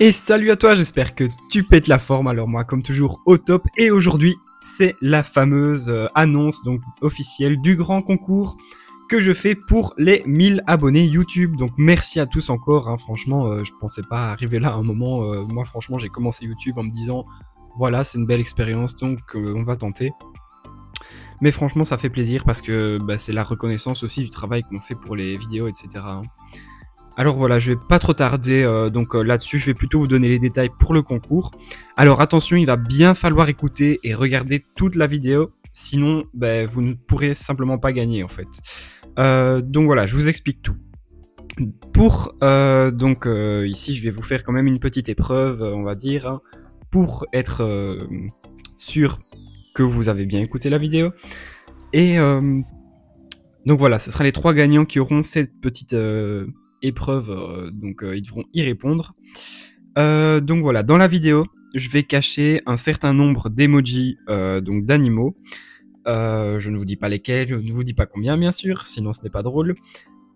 Et salut à toi, j'espère que tu pètes la forme. Alors moi, comme toujours, au top. Et aujourd'hui, c'est la fameuse annonce donc officielle du grand concours que je fais pour les 1000 abonnés YouTube. Donc merci à tous encore. Franchement, je pensais pas arriver là à un moment. Moi, franchement, j'ai commencé YouTube en me disant, voilà, c'est une belle expérience, donc on va tenter. Mais franchement, ça fait plaisir parce que c'est la reconnaissance aussi du travail qu'on fait pour les vidéos, etc. Alors voilà, je vais pas trop tarder là-dessus, je vais plutôt vous donner les détails pour le concours. Alors attention, il va bien falloir écouter et regarder toute la vidéo, sinon vous ne pourrez simplement pas gagner en fait. Donc voilà, je vous explique tout. Pour ici, je vais vous faire quand même une petite épreuve, on va dire, pour être sûr que vous avez bien écouté la vidéo. Et donc voilà, ce sera les 3 gagnants qui auront cette petite épreuve, ils devront y répondre. Donc voilà, dans la vidéo, je vais cacher un certain nombre d'emojis d'animaux. Je ne vous dis pas lesquels, je ne vous dis pas combien bien sûr, sinon ce n'est pas drôle.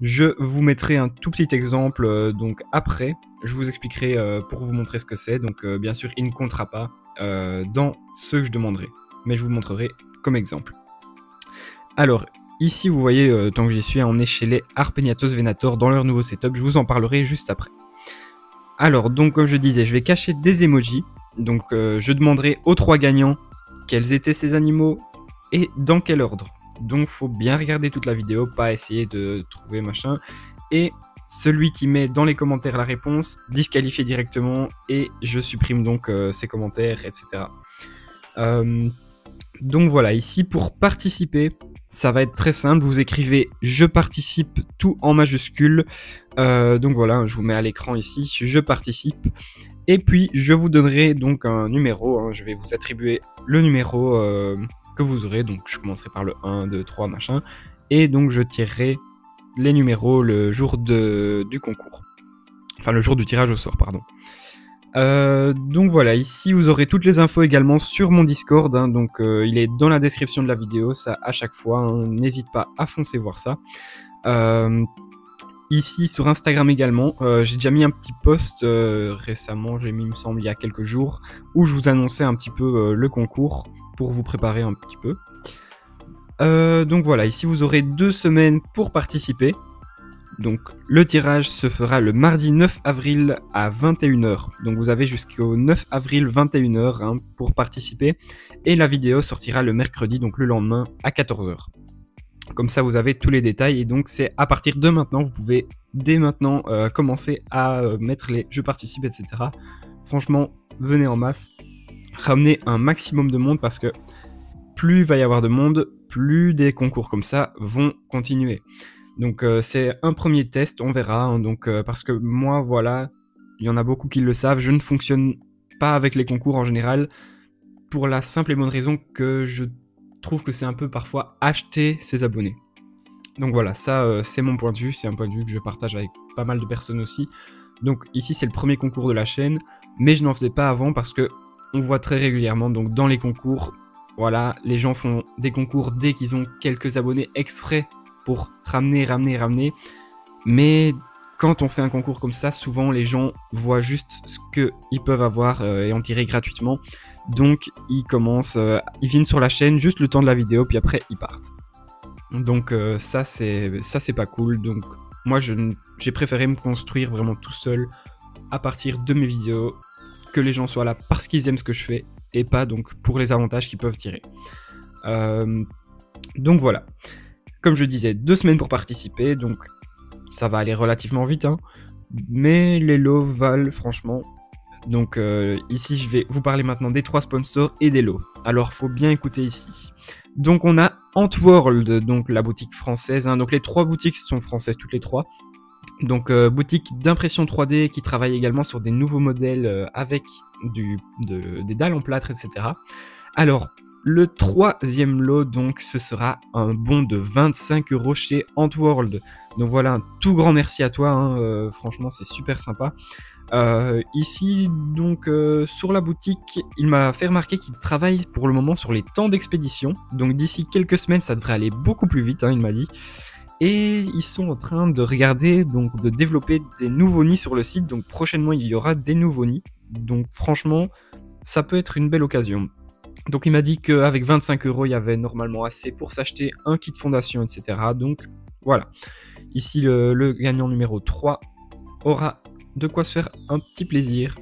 Je vous mettrai un tout petit exemple donc après, je vous expliquerai pour vous montrer ce que c'est. Donc bien sûr, il ne comptera pas dans ce que je demanderai, mais je vous montrerai comme exemple. Alors, ici, vous voyez, tant que j'y suis, on est chez les Arpegnathos Venator dans leur nouveau setup. Je vous en parlerai juste après. Alors, donc, comme je disais, je vais cacher des emojis. Donc, je demanderai aux 3 gagnants quels étaient ces animaux et dans quel ordre. Donc, faut bien regarder toute la vidéo, pas essayer de trouver machin. Et celui qui met dans les commentaires la réponse, disqualifié directement et je supprime donc ses commentaires, etc. Donc voilà, ici, pour participer, ça va être très simple, vous écrivez « Je participe » tout en majuscule. Donc voilà, je vous mets à l'écran ici, « Je participe ». Et puis, je vous donnerai donc un numéro, je vais vous attribuer le numéro que vous aurez. Donc, je commencerai par le 1, 2, 3, machin. Et donc, je tirerai les numéros le jour du concours. Enfin, le jour du tirage au sort, pardon. Donc voilà, ici vous aurez toutes les infos également sur mon Discord, il est dans la description de la vidéo, ça à chaque fois, n'hésite pas à foncer voir ça. Ici sur Instagram également, j'ai déjà mis un petit post récemment, j'ai mis il me semble il y a quelques jours, où je vous annonçais un petit peu le concours pour vous préparer un petit peu. Donc voilà, ici vous aurez 2 semaines pour participer. Donc le tirage se fera le mardi 9 avril à 21h. Donc vous avez jusqu'au 9 avril 21h pour participer. Et la vidéo sortira le mercredi, donc le lendemain à 14h. Comme ça vous avez tous les détails. Et donc c'est à partir de maintenant, vous pouvez dès maintenant commencer à mettre les « je participe » etc. Franchement, venez en masse. Ramenez un maximum de monde parce que plus il va y avoir de monde, plus des concours comme ça vont continuer. Donc c'est un premier test, on verra, parce que moi, voilà, il y en a beaucoup qui le savent, je ne fonctionne pas avec les concours en général, pour la simple et bonne raison que je trouve que c'est un peu parfois acheter ses abonnés. Donc voilà, ça c'est mon point de vue, c'est un point de vue que je partage avec pas mal de personnes aussi. Donc ici c'est le premier concours de la chaîne, mais je n'en faisais pas avant parce que on voit très régulièrement, donc dans les concours, voilà, les gens font des concours dès qu'ils ont quelques abonnés exprès pour ramener. Mais quand on fait un concours comme ça, souvent les gens voient juste ce qu'ils peuvent avoir et en tirer gratuitement. Donc ils commencent, ils viennent sur la chaîne juste le temps de la vidéo, puis après ils partent. Donc ça c'est pas cool. Donc moi j'ai préféré me construire vraiment tout seul à partir de mes vidéos, que les gens soient là parce qu'ils aiment ce que je fais et pas donc pour les avantages qu'ils peuvent tirer. Donc voilà. Comme je disais, 2 semaines pour participer, donc ça va aller relativement vite, mais les lots valent franchement. Donc ici, je vais vous parler maintenant des 3 sponsors et des lots. Alors, faut bien écouter ici. Donc, on a Antworld, donc la boutique française. Donc, les 3 boutiques sont françaises, toutes les 3. Donc, boutique d'impression 3D qui travaille également sur des nouveaux modèles avec des dalles en plâtre, etc. Alors, le 3e lot, donc, ce sera un bon de 25€ chez Antworld. Donc voilà, un tout grand merci à toi, franchement, c'est super sympa. Ici, donc, sur la boutique, il m'a fait remarquer qu'il travaille pour le moment sur les temps d'expédition. Donc d'ici quelques semaines, ça devrait aller beaucoup plus vite, il m'a dit. Et ils sont en train de regarder, donc de développer des nouveaux nids sur le site. Donc prochainement, il y aura des nouveaux nids. Donc franchement, ça peut être une belle occasion. Donc il m'a dit qu'avec 25 €, il y avait normalement assez pour s'acheter un kit fondation, etc. Donc voilà. Ici, le gagnant numéro 3 aura de quoi se faire un petit plaisir.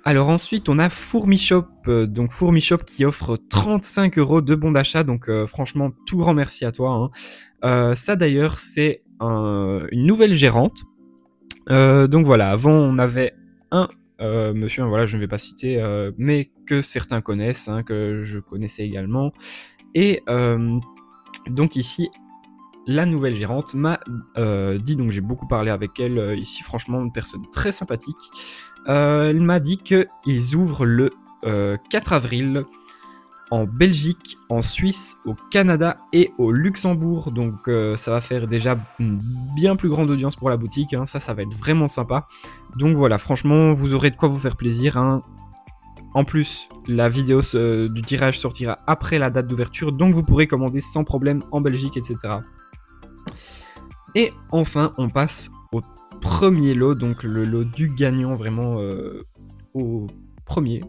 Alors ensuite, on a Fourmishop, donc Fourmishop qui offre 35 € de bons d'achat, donc franchement, tout grand merci à toi, hein. Ça d'ailleurs, c'est une nouvelle gérante. Donc voilà, avant on avait un monsieur, voilà, je ne vais pas citer, mais que certains connaissent, hein, que je connaissais également. Et donc ici, la nouvelle gérante m'a dit, donc j'ai beaucoup parlé avec elle, ici franchement une personne très sympathique. Elle m'a dit qu'ils ouvrent le 4 avril en Belgique, en Suisse, au Canada et au Luxembourg. Donc ça va faire déjà une bien plus grande audience pour la boutique, hein. Ça va être vraiment sympa. Donc voilà, franchement, vous aurez de quoi vous faire plaisir, hein. En plus, la vidéo du tirage sortira après la date d'ouverture, donc vous pourrez commander sans problème en Belgique, etc. Et enfin, on passe au premier lot, donc le lot du gagnant vraiment au premier.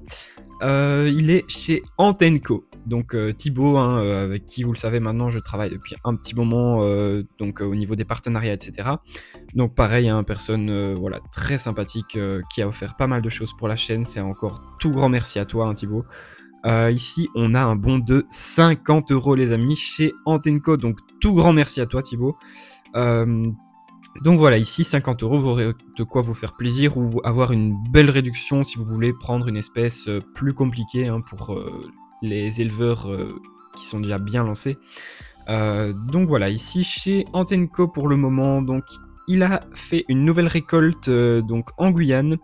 Il est chez Antenco. Donc Thibaut, hein, avec qui vous le savez maintenant, je travaille depuis un petit moment, donc au niveau des partenariats, etc. Donc pareil, hein, personne voilà, très sympathique qui a offert pas mal de choses pour la chaîne. C'est encore tout grand merci à toi, hein, Thibaut. Ici, on a un bon de 50 € les amis chez Antenco. Donc tout grand merci à toi, Thibaut. Donc voilà, ici 50 €, vous aurez de quoi vous faire plaisir ou avoir une belle réduction si vous voulez prendre une espèce plus compliquée, hein, pour les éleveurs qui sont déjà bien lancés. Donc voilà, ici chez Antenco pour le moment, donc il a fait une nouvelle récolte donc en Guyane.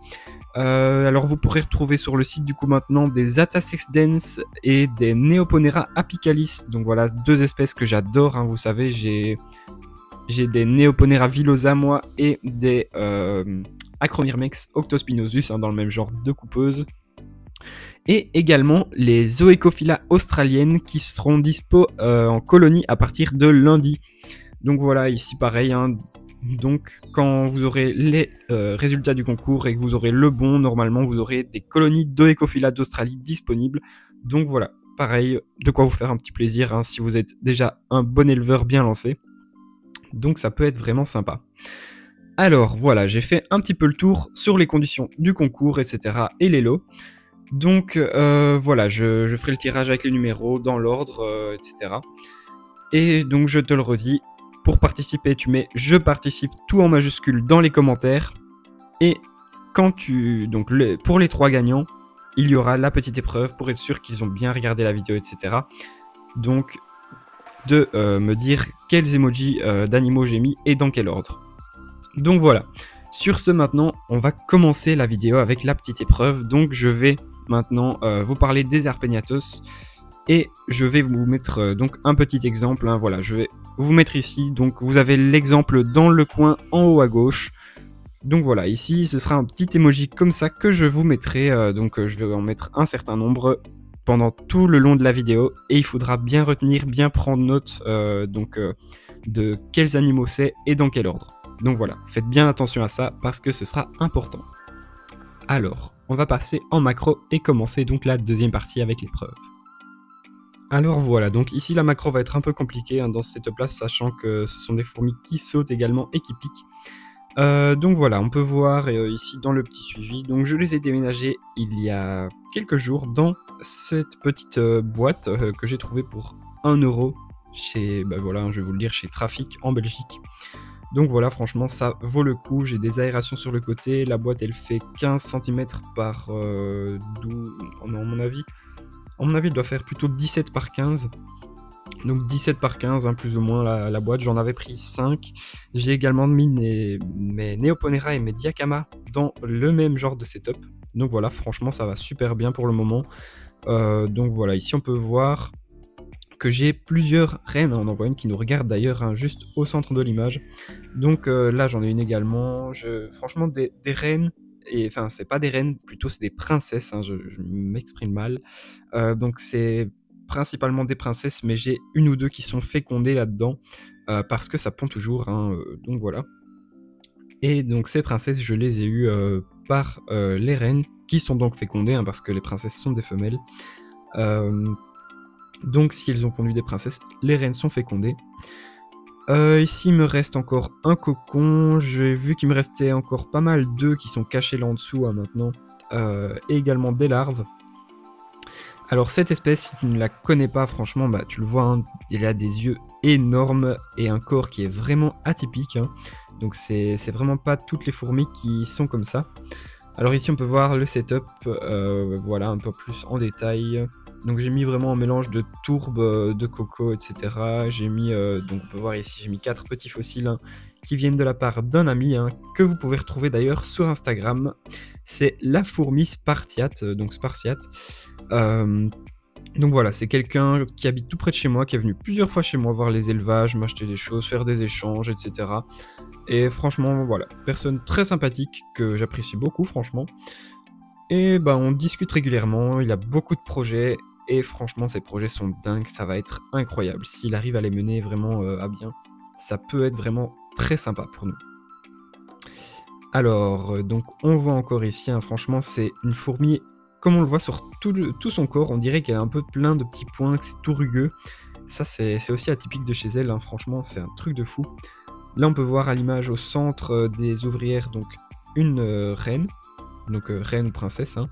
Alors vous pourrez retrouver sur le site du coup maintenant des Atasex Dens et des Neoponera apicalis. Donc voilà, deux espèces que j'adore, hein, vous savez, j'ai des Neoponera villosa moi et des Acromyrmex octospinosus, hein, dans le même genre de coupeuse. Et également les Zoecophila australiennes qui seront dispo en colonie à partir de lundi. Donc voilà, ici pareil, hein, donc quand vous aurez les résultats du concours et que vous aurez le bon, normalement vous aurez des colonies d'Oecophila d'Australie disponibles. Donc voilà, pareil, de quoi vous faire un petit plaisir, hein, si vous êtes déjà un bon éleveur bien lancé. Donc ça peut être vraiment sympa. Alors voilà, j'ai fait un petit peu le tour sur les conditions du concours, etc. et les lots. Donc voilà, je ferai le tirage avec les numéros dans l'ordre, etc. Et donc je te le redis, pour participer, tu mets « Je participe » tout en majuscule dans les commentaires. Et quand donc pour les 3 gagnants, il y aura la petite épreuve pour être sûr qu'ils ont bien regardé la vidéo, etc. Donc de me dire quels emojis d'animaux j'ai mis et dans quel ordre. Donc voilà. Sur ce, maintenant, on va commencer la vidéo avec la petite épreuve. Donc je vais maintenant vous parler des Arpegnathos et je vais vous mettre donc un petit exemple, hein, voilà, je vais vous mettre ici. Donc vous avez l'exemple dans le coin en haut à gauche. Donc voilà, ici ce sera un petit emoji comme ça que je vous mettrai, donc je vais en mettre un certain nombre pendant tout le long de la vidéo et il faudra bien retenir, bien prendre note de quels animaux c'est et dans quel ordre. Donc voilà, faites bien attention à ça parce que ce sera important. Alors, on va passer en macro et commencer donc la deuxième partie avec l'épreuve. Alors voilà, donc ici la macro va être un peu compliquée, hein, dans ce setup là, sachant que ce sont des fourmis qui sautent également et qui piquent. Donc voilà, on peut voir ici dans le petit suivi, donc je les ai déménagés il y a quelques jours dans cette petite boîte que j'ai trouvée pour 1 € chez, voilà, je vais vous le dire, chez Trafic en Belgique. Donc voilà, franchement ça vaut le coup, j'ai des aérations sur le côté, la boîte elle fait 15 cm par 12, à mon avis elle doit faire plutôt 17 par 15. Donc 17 par 15, hein, plus ou moins la boîte, j'en avais pris 5. J'ai également mis mes Neoponera et mes Diacama dans le même genre de setup. Donc voilà, franchement ça va super bien pour le moment. Donc voilà, ici on peut voir que j'ai plusieurs reines, on en voit une qui nous regarde d'ailleurs, hein, juste au centre de l'image. Donc là j'en ai une également, franchement des reines, et enfin c'est pas des reines, plutôt c'est des princesses, hein, je m'exprime mal. Donc c'est principalement des princesses, mais j'ai une ou deux qui sont fécondées là-dedans, parce que ça pond toujours, hein, donc voilà. Et donc ces princesses, je les ai eues par les reines, qui sont donc fécondées, hein, parce que les princesses sont des femelles. Donc si elles ont pondu des princesses, les reines sont fécondées. Ici il me reste encore un cocon, j'ai vu qu'il me restait encore pas mal d'œufs qui sont cachés là en dessous, hein, maintenant, et également des larves. Alors cette espèce, si tu ne la connais pas, franchement, bah, tu le vois, hein, elle a des yeux énormes et un corps qui est vraiment atypique, hein. Donc c'est vraiment pas toutes les fourmis qui sont comme ça. Alors ici on peut voir le setup, voilà, un peu plus en détail. Donc j'ai mis vraiment un mélange de tourbe, de coco, etc. J'ai mis, donc on peut voir ici, j'ai mis 4 petits fossiles, hein, qui viennent de la part d'un ami, hein, que vous pouvez retrouver d'ailleurs sur Instagram. C'est la fourmi spartiate, donc spartiate. Donc voilà, c'est quelqu'un qui habite tout près de chez moi, qui est venu plusieurs fois chez moi voir les élevages, m'acheter des choses, faire des échanges, etc. Et franchement, voilà, personne très sympathique que j'apprécie beaucoup, franchement. Et bah, on discute régulièrement, il a beaucoup de projets, et franchement, ces projets sont dingues, ça va être incroyable. S'il arrive à les mener vraiment à bien, ça peut être vraiment très sympa pour nous. Alors, donc on voit encore ici, hein, franchement, c'est une fourmi, comme on le voit sur tout son corps, on dirait qu'elle a un peu plein de petits points, que c'est tout rugueux. Ça, c'est aussi atypique de chez elle, hein, franchement, c'est un truc de fou. Là, on peut voir à l'image au centre des ouvrières, donc une reine, donc reine ou princesse, hein.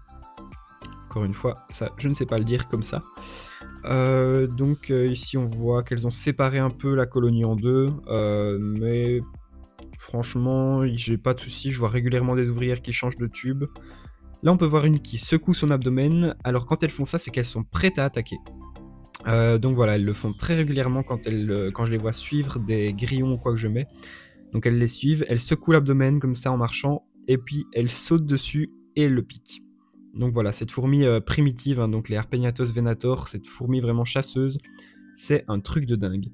Encore une fois, ça, je ne sais pas le dire comme ça. Donc ici, on voit qu'elles ont séparé un peu la colonie en deux, mais franchement, j'ai pas de soucis, je vois régulièrement des ouvrières qui changent de tube. Là, on peut voir une qui secoue son abdomen. Alors, quand elles font ça, c'est qu'elles sont prêtes à attaquer. Donc voilà, elles le font très régulièrement quand je les vois suivre des grillons ou quoi que je mets. Donc elles les suivent, elles secouent l'abdomen comme ça en marchant, et puis elles sautent dessus et elles le piquent. Donc voilà, cette fourmi primitive, hein, donc les Harpegnathos venator, cette fourmi vraiment chasseuse, c'est un truc de dingue.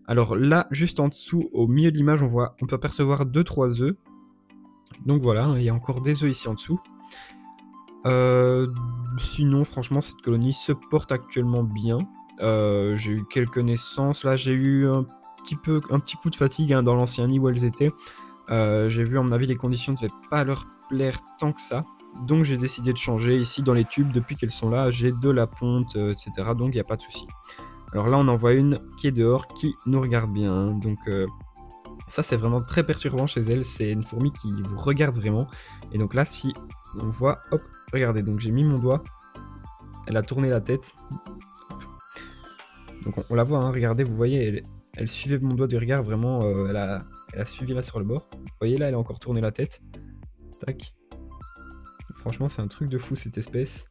Alors là, juste en dessous, au milieu de l'image, on peut apercevoir 2-3 œufs. Donc voilà, il y a encore des œufs ici en dessous. Sinon, franchement, cette colonie se porte actuellement bien. J'ai eu quelques naissances. Là, j'ai eu un petit coup de fatigue, hein, dans l'ancien nid où elles étaient. J'ai vu, à mon avis, les conditions ne devaient pas leur plaire tant que ça. Donc, j'ai décidé de changer. Ici, dans les tubes, depuis qu'elles sont là, j'ai de la ponte, etc. Donc, il n'y a pas de souci. Alors là, on en voit une qui est dehors, qui nous regarde bien, hein. Donc, ça, c'est vraiment très perturbant chez elle. C'est une fourmi qui vous regarde vraiment. Et donc là, si on voit, hop, regardez, donc j'ai mis mon doigt. Elle a tourné la tête. Donc on la voit, hein, regardez, vous voyez, elle suivait mon doigt du regard, vraiment, elle a suivi là sur le bord. Vous voyez là, elle a encore tourné la tête. Tac. Franchement, c'est un truc de fou cette espèce.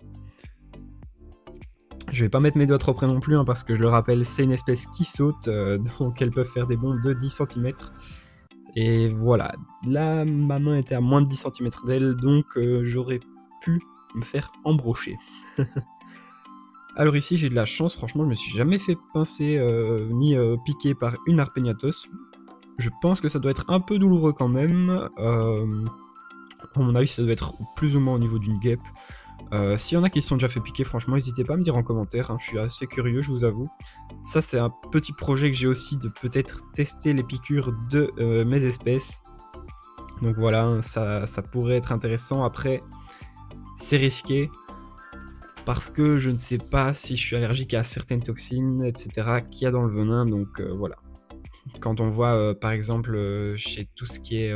Je vais pas mettre mes doigts trop près non plus, hein, parce que je le rappelle, c'est une espèce qui saute, donc elles peuvent faire des bonds de 10 cm. Et voilà, là ma main était à moins de 10 cm d'elle, donc j'aurais pu me faire embrocher. Alors ici j'ai de la chance, franchement je me suis jamais fait pincer ni piquer par une Harpegnathos. Je pense que ça doit être un peu douloureux quand même. À mon avis ça doit être plus ou moins au niveau d'une guêpe. S'il y en a qui se sont déjà fait piquer, franchement n'hésitez pas à me dire en commentaire, hein, je suis assez curieux, je vous avoue. Ça c'est un petit projet que j'ai aussi, de peut-être tester les piqûres de mes espèces. Donc voilà, ça pourrait être intéressant. Après, c'est risqué, parce que je ne sais pas si je suis allergique à certaines toxines, etc. qu'il y a dans le venin, donc voilà. Quand on voit par exemple chez tout ce qui est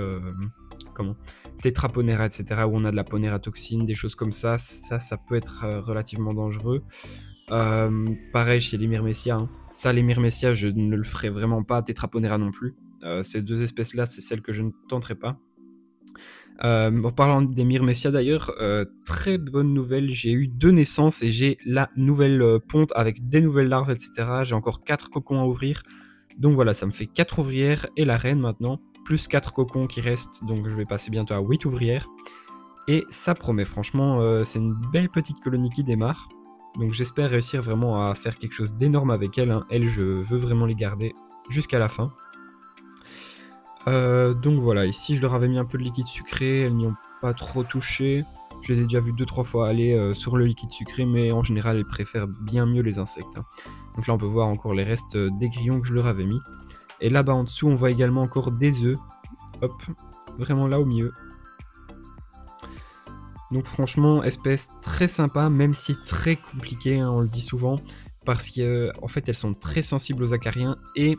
Tetraponera, etc., où on a de la poneratoxine, des choses comme ça, ça peut être relativement dangereux. Pareil chez les Myrmecia, hein. Ça, les Myrmecia, je ne le ferai vraiment pas, Tetraponera non plus. Ces deux espèces-là, c'est celles que je ne tenterai pas. En parlant des Myrmecia d'ailleurs, très bonne nouvelle, j'ai eu 2 naissances et j'ai la nouvelle ponte avec des nouvelles larves, etc. J'ai encore 4 cocons à ouvrir. Donc voilà, ça me fait 4 ouvrières et la reine maintenant, plus 4 cocons qui restent, donc je vais passer bientôt à 8 ouvrières. Et ça promet, franchement, c'est une belle petite colonie qui démarre. Donc j'espère réussir vraiment à faire quelque chose d'énorme avec elle, hein. Elle, je veux vraiment les garder jusqu'à la fin. Donc voilà, ici je leur avais mis un peu de liquide sucré, elles n'y ont pas trop touché. Je les ai déjà vus 2-3 fois aller sur le liquide sucré, mais en général, elles préfèrent bien mieux les insectes. Donc là, on peut voir encore les restes des grillons que je leur avais mis. Et là-bas en dessous, on voit également encore des œufs. Hop, vraiment là au milieu. Donc franchement, espèce très sympa, même si très compliquée, on le dit souvent, parce qu'en fait, elles sont très sensibles aux acariens, et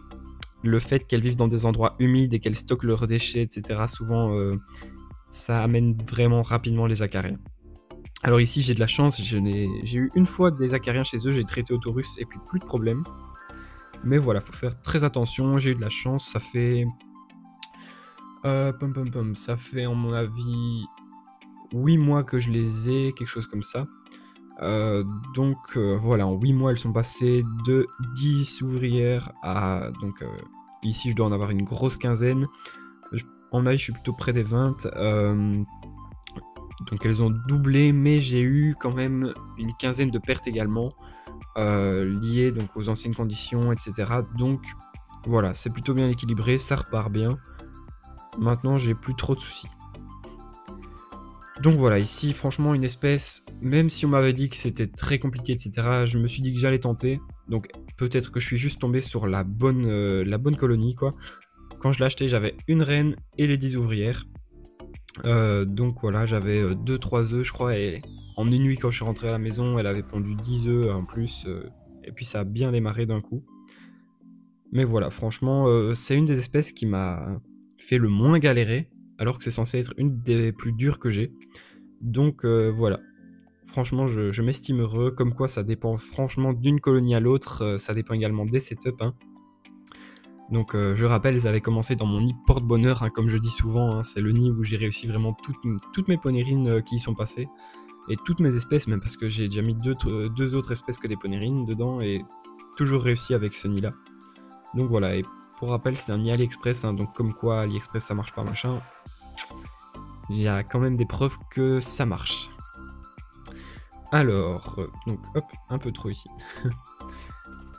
le fait qu'elles vivent dans des endroits humides et qu'elles stockent leurs déchets, etc., souvent, ça amène vraiment rapidement les acariens. Alors ici, j'ai de la chance, j'ai eu une fois des acariens chez eux, j'ai traité Autorus et puis plus de problème. Mais voilà, faut faire très attention, j'ai eu de la chance, ça fait... ça fait, à mon avis, 8 mois que je les ai, quelque chose comme ça. Donc voilà, en 8 mois, elles sont passées de 10 ouvrières à... Donc ici, je dois en avoir une grosse quinzaine. En avis, je suis plutôt près des 20. Donc elles ont doublé, mais j'ai eu quand même une quinzaine de pertes également, liées donc aux anciennes conditions, etc. Donc voilà, c'est plutôt bien équilibré, ça repart bien. Maintenant, j'ai plus trop de soucis. Donc voilà, ici, franchement, une espèce, même si on m'avait dit que c'était très compliqué, etc., je me suis dit que j'allais tenter. Donc peut-être que je suis juste tombé sur la bonne colonie, quoi. Quand je l'ai acheté, j'avais une reine et les 10 ouvrières. Donc voilà, j'avais 2-3 œufs, je crois, et en une nuit, quand je suis rentré à la maison, elle avait pondu 10 œufs en plus, et puis ça a bien démarré d'un coup. Mais voilà, franchement, c'est une des espèces qui m'a fait le moins galérer, alors que c'est censé être une des plus dures que j'ai. Donc voilà, franchement, je m'estime heureux, comme quoi ça dépend franchement d'une colonie à l'autre, ça dépend également des setups, hein. Donc je rappelle, elles avaient commencé dans mon nid porte-bonheur, hein, comme je dis souvent, hein, c'est le nid où j'ai réussi vraiment toutes mes ponérines qui y sont passées, et toutes mes espèces, même parce que j'ai déjà mis deux autres espèces que des ponérines dedans, et toujours réussi avec ce nid-là. Donc voilà, et pour rappel, c'est un nid AliExpress, hein, donc comme quoi AliExpress ça marche pas, machin, il y a quand même des preuves que ça marche. Alors, donc hop, un peu trop ici.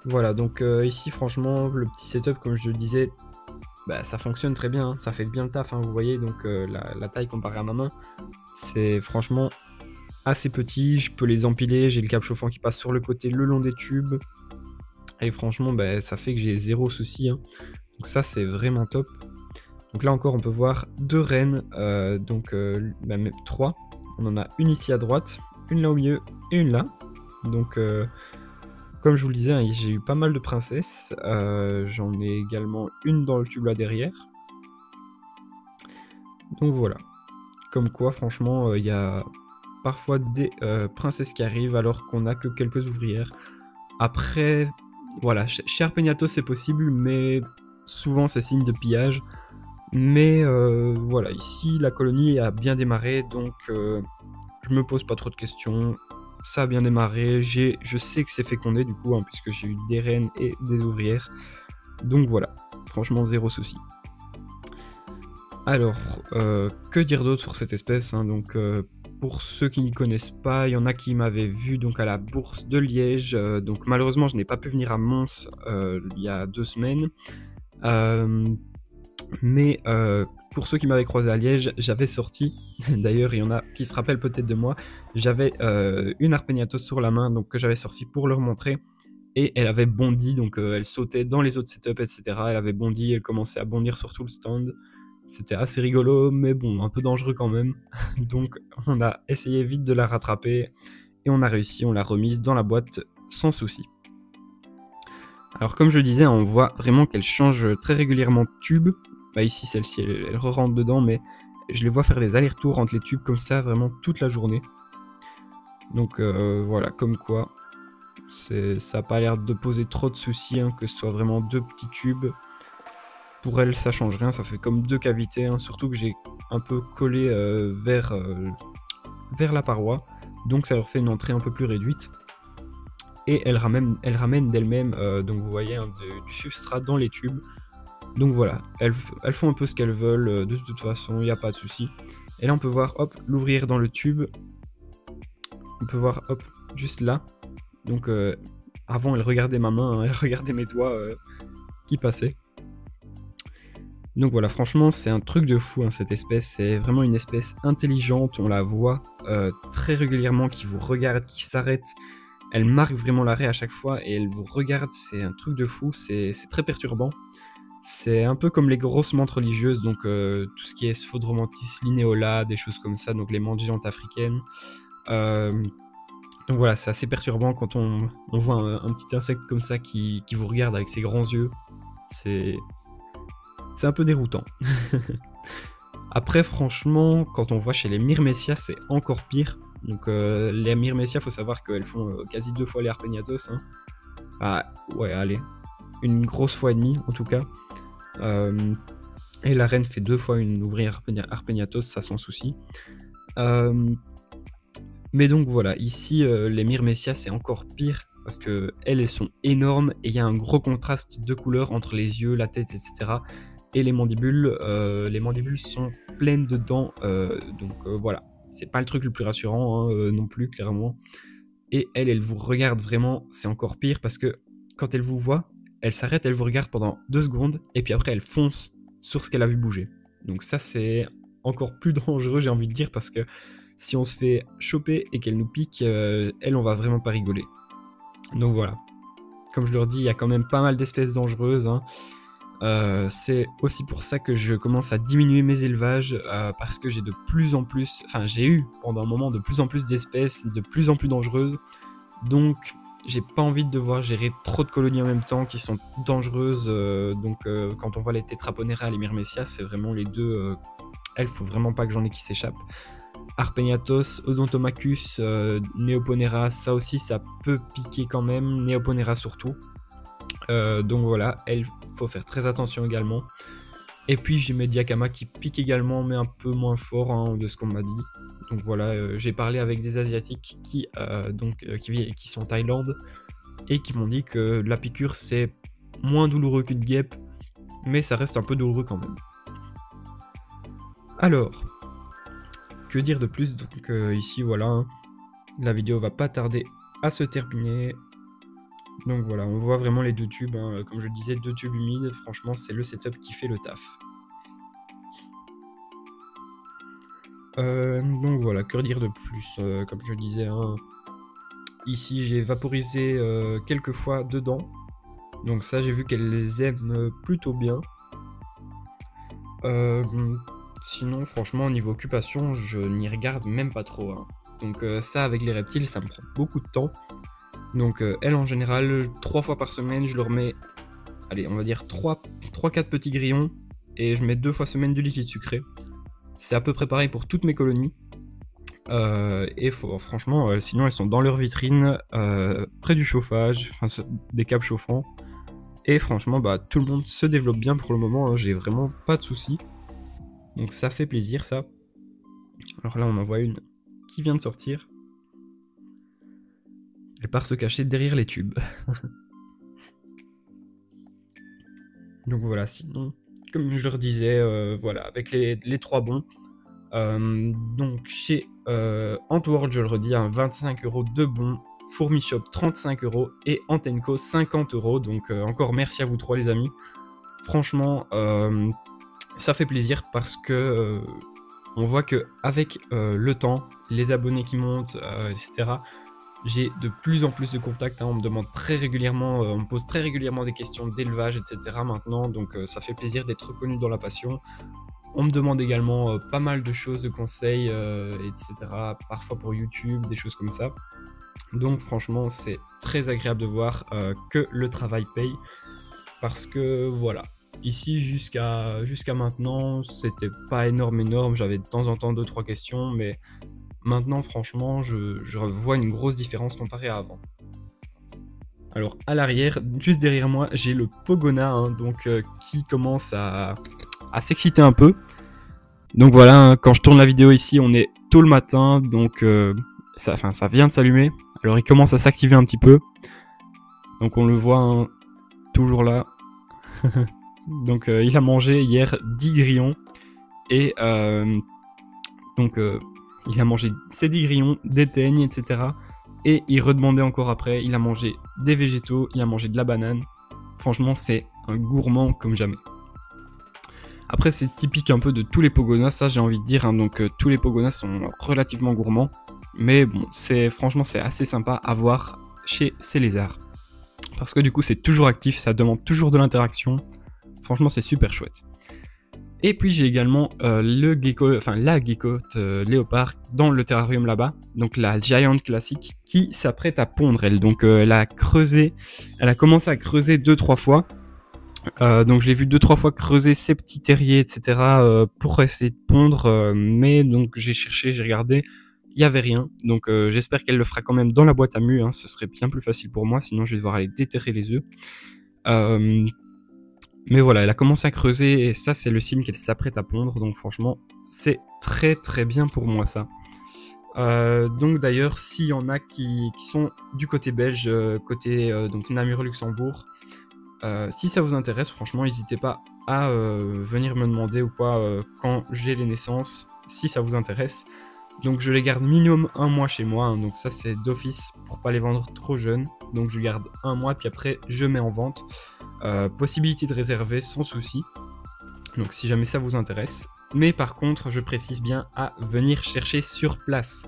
Voilà, donc ici franchement le petit setup, comme je le disais, bah, ça fonctionne très bien, hein, ça fait bien le taf, hein, vous voyez, donc la taille comparée à ma main, c'est franchement assez petit, je peux les empiler, j'ai le câble chauffant qui passe sur le côté le long des tubes, et franchement bah, ça fait que j'ai zéro souci, hein. Donc ça c'est vraiment top. Donc là encore on peut voir 2 reines, donc même 3, on en a une ici à droite, une là au milieu et une là, donc comme je vous le disais, hein, j'ai eu pas mal de princesses, j'en ai également une dans le tube là derrière. Donc voilà, comme quoi franchement il y a parfois des princesses qui arrivent alors qu'on a que quelques ouvrières. Après, voilà, chez Arpegnato c'est possible, mais souvent c'est signe de pillage. Mais voilà, ici la colonie a bien démarré, donc je me pose pas trop de questions. Ça a bien démarré, je sais que c'est fécondé du coup, hein, puisque j'ai eu des reines et des ouvrières. Donc voilà, franchement zéro souci. Alors, que dire d'autre sur cette espèce, hein, donc pour ceux qui ne connaissent pas, il y en a qui m'avaient vu donc à la bourse de Liège, donc malheureusement je n'ai pas pu venir à Mons il y a 2 semaines. Mais pour ceux qui m'avaient croisé à Liège, j'avais sorti, d'ailleurs il y en a qui se rappellent peut-être de moi, j'avais une Arpegnato sur la main, donc que j'avais sorti pour leur montrer, et elle avait bondi, donc elle sautait dans les autres setups, etc. Elle avait bondi, elle commençait à bondir sur tout le stand. C'était assez rigolo, mais bon, un peu dangereux quand même. Donc on a essayé vite de la rattraper, et on a réussi, on l'a remise dans la boîte sans souci. Alors comme je le disais, on voit vraiment qu'elle change très régulièrement de tube. Bah ici celle-ci elle re-rentre dedans, mais je les vois faire des allers-retours entre les tubes comme ça vraiment toute la journée. Donc voilà, comme quoi ça n'a pas l'air de poser trop de soucis, hein, que ce soit vraiment 2 petits tubes. Pour elle ça change rien, ça fait comme 2 cavités, hein, surtout que j'ai un peu collé vers la paroi, donc ça leur fait une entrée un peu plus réduite. Et elle ramène d'elle-même, donc vous voyez, hein, du substrat dans les tubes. Donc voilà, elles font un peu ce qu'elles veulent, de toute façon, il n'y a pas de souci. Et là on peut voir, hop, l'ouvrière dans le tube. On peut voir, hop, juste là. Donc avant elle regardait ma main, hein, elle regardait mes doigts qui passaient. Donc voilà, franchement, c'est un truc de fou, hein, cette espèce. C'est vraiment une espèce intelligente. On la voit très régulièrement, qui vous regarde, qui s'arrête. Elle marque vraiment l'arrêt à chaque fois et elle vous regarde. C'est un truc de fou. C'est très perturbant. C'est un peu comme les grosses mantes religieuses, donc tout ce qui est Sphodromantis lineola, des choses comme ça, donc les mantes géantes africaines. Donc voilà, c'est assez perturbant quand on voit un petit insecte comme ça qui vous regarde avec ses grands yeux. C'est un peu déroutant. Après, franchement, quand on voit chez les Myrmecias, c'est encore pire. Donc les Myrmecias, faut savoir qu'elles font quasi 2 fois les Arpegnathos. Hein. Ah ouais, allez. Une grosse fois et demie, en tout cas. Et la reine fait 2 fois une ouvrière Arpegnathos, ça sans souci. Mais donc voilà, ici, les Myrmecias, c'est encore pire. Parce que elles sont énormes et il y a un gros contraste de couleurs entre les yeux, la tête, etc. Et les mandibules sont pleines de dents. Donc voilà, c'est pas le truc le plus rassurant hein, non plus, clairement. Et elle vous regarde vraiment, c'est encore pire parce que quand elle vous voit, elle s'arrête, elle vous regarde pendant 2 secondes et puis après elle fonce sur ce qu'elle a vu bouger. Donc ça c'est encore plus dangereux, j'ai envie de dire, parce que si on se fait choper et qu'elle nous pique, elle, on va vraiment pas rigoler. Donc voilà, comme je leur dis, il y a quand même pas mal d'espèces dangereuses. Hein. C'est aussi pour ça que je commence à diminuer mes élevages parce que j'ai de plus en plus, enfin j'ai eu pendant un moment de plus en plus d'espèces, de plus en plus dangereuses. Donc j'ai pas envie de devoir gérer trop de colonies en même temps qui sont dangereuses. Donc quand on voit les Tetraponera, les Myrmecias, c'est vraiment les deux. Elles, faut vraiment pas que j'en ai qui s'échappent. Arpegnathos, Odontomachus, Neoponera, ça aussi ça peut piquer quand même, Neoponera surtout. Donc voilà, elle, faut faire très attention également. Et puis j'ai mes Diacama qui piquent également, mais un peu moins fort hein, de ce qu'on m'a dit. Donc voilà, j'ai parlé avec des Asiatiques qui sont en Thaïlande et qui m'ont dit que la piqûre c'est moins douloureux qu'une guêpe, mais ça reste un peu douloureux quand même. Alors, que dire de plus? Donc ici voilà, hein, la vidéo va pas tarder à se terminer. Donc voilà, on voit vraiment les 2 tubes, hein. Comme je le disais, 2 tubes humides, franchement c'est le setup qui fait le taf. Donc voilà, que dire de plus? Comme je le disais, hein, ici j'ai vaporisé quelques fois dedans, donc ça j'ai vu qu'elle les aime plutôt bien. Sinon franchement au niveau occupation je n'y regarde même pas trop. Hein. Donc ça avec les reptiles ça me prend beaucoup de temps. Donc elle en général 3 fois par semaine je leur mets, allez on va dire 3-4 petits grillons et je mets 2 fois semaine du liquide sucré. C'est à peu près pareil pour toutes mes colonies. Et franchement sinon elles sont dans leur vitrine près du chauffage, enfin des câbles chauffants. Et franchement bah tout le monde se développe bien pour le moment, hein, j'ai vraiment pas de soucis. Donc ça fait plaisir ça. Alors là on en voit une qui vient de sortir. Elle part se cacher derrière les tubes. Donc voilà, sinon, comme je leur disais, voilà, avec les 3 bons. Donc chez Antworld, je le redis, 25 € de bons, Fourmishop 35 € et Antenco 50 €. Donc encore merci à vous 3 les amis. Franchement, ça fait plaisir parce que on voit que avec le temps, les abonnés qui montent, etc. J'ai de plus en plus de contacts, hein, on me demande très régulièrement, on me pose très régulièrement des questions d'élevage, etc. maintenant, donc ça fait plaisir d'être reconnu dans la passion. On me demande également pas mal de choses, de conseils, etc. Parfois pour YouTube, des choses comme ça. Donc franchement, c'est très agréable de voir que le travail paye. Parce que voilà, ici jusqu'à maintenant, c'était pas énorme. J'avais de temps en temps 2-3 questions, mais maintenant, franchement, je vois une grosse différence comparée à avant. Alors, à l'arrière, juste derrière moi, j'ai le Pogona, hein, donc, qui commence à s'exciter un peu. Donc voilà, hein, quand je tourne la vidéo ici, on est tôt le matin, donc ça vient de s'allumer. Alors, il commence à s'activer un petit peu. Donc, on le voit hein, toujours là. Donc, il a mangé hier 10 grillons. Et donc... il a mangé ses 10 grillons, des teignes, etc. Et il redemandait encore après. Il a mangé des végétaux, il a mangé de la banane. Franchement, c'est un gourmand comme jamais. Après, c'est typique un peu de tous les Pogonas, ça j'ai envie de dire, hein, donc tous les Pogonas sont relativement gourmands. Mais bon, franchement, c'est assez sympa à voir chez ces lézards. Parce que du coup, c'est toujours actif, ça demande toujours de l'interaction. Franchement, c'est super chouette. Et puis j'ai également la geckote léopard dans le terrarium là-bas, donc la Giant classique, qui s'apprête à pondre elle. Donc elle a commencé à creuser 2-3 fois. Donc je l'ai vu 2-3 fois creuser ses petits terriers, etc. Pour essayer de pondre, mais donc j'ai cherché, j'ai regardé, il y avait rien. Donc j'espère qu'elle le fera quand même dans la boîte à mues, hein, ce serait bien plus facile pour moi, sinon je vais devoir aller déterrer les œufs. Mais voilà, elle a commencé à creuser et ça c'est le signe qu'elle s'apprête à pondre, donc franchement c'est très très bien pour moi ça. Donc d'ailleurs s'il y en a qui sont du côté belge, côté donc Namur-Luxembourg, si ça vous intéresse, franchement n'hésitez pas à venir me demander ou quoi quand j'ai les naissances, si ça vous intéresse. Donc je les garde minimum 1 mois chez moi, hein, donc ça c'est d'office pour pas les vendre trop jeunes. Donc je garde 1 mois puis après je mets en vente. Possibilité de réserver sans souci, donc si jamais ça vous intéresse. Mais par contre, je précise bien à venir chercher sur place.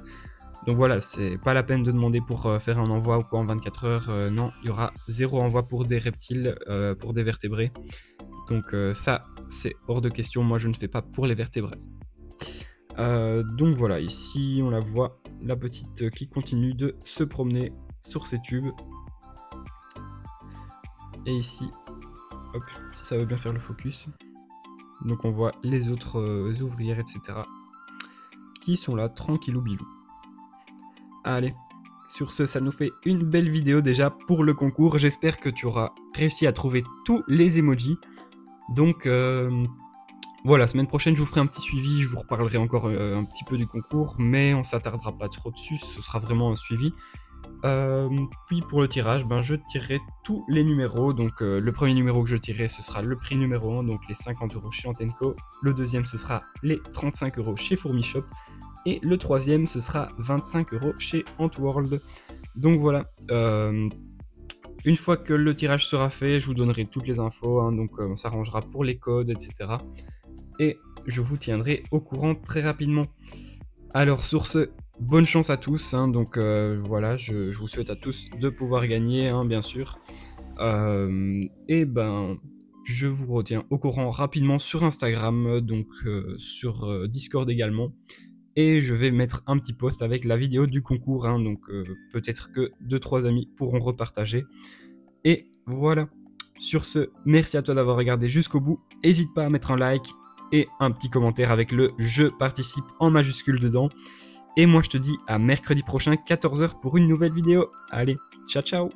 Donc voilà, c'est pas la peine de demander pour faire un envoi ou quoi en 24 heures. Non, il y aura 0 envoi pour des reptiles, pour des vertébrés. Donc ça, c'est hors de question. Moi, je ne fais pas pour les vertébrés. Donc voilà, ici on la voit, la petite qui continue de se promener sur ses tubes. Et ici, hop, si ça veut bien faire le focus. Donc on voit les autres ouvrières, etc. qui sont là, tranquillou bilou. Allez, sur ce, ça nous fait une belle vidéo déjà pour le concours. J'espère que tu auras réussi à trouver tous les emojis. Donc voilà, semaine prochaine je vous ferai un petit suivi, je vous reparlerai encore un petit peu du concours, mais on s'attardera pas trop dessus, ce sera vraiment un suivi. Puis pour le tirage, je tirerai tous les numéros. Donc le premier numéro que je tirerai, ce sera le prix numéro 1, donc les 50 € chez Antenco. Le deuxième, ce sera les 35 € chez Fourmishop. Et le troisième, ce sera 25 € chez Antworld. Donc voilà, une fois que le tirage sera fait, je vous donnerai toutes les infos, hein, donc on s'arrangera pour les codes, etc. Et je vous tiendrai au courant très rapidement. Alors sur ce, bonne chance à tous, hein, donc voilà, je vous souhaite à tous de pouvoir gagner, hein, bien sûr. Et je vous retiens au courant rapidement sur Instagram, donc sur Discord également. Et je vais mettre un petit post avec la vidéo du concours, hein, donc peut-être que 2-3 amis pourront repartager. Et voilà, sur ce, merci à toi d'avoir regardé jusqu'au bout. N'hésite pas à mettre un like et un petit commentaire avec le « Je participe » en majuscule dedans. Et moi je te dis à mercredi prochain 14 h pour une nouvelle vidéo. Allez, ciao ciao.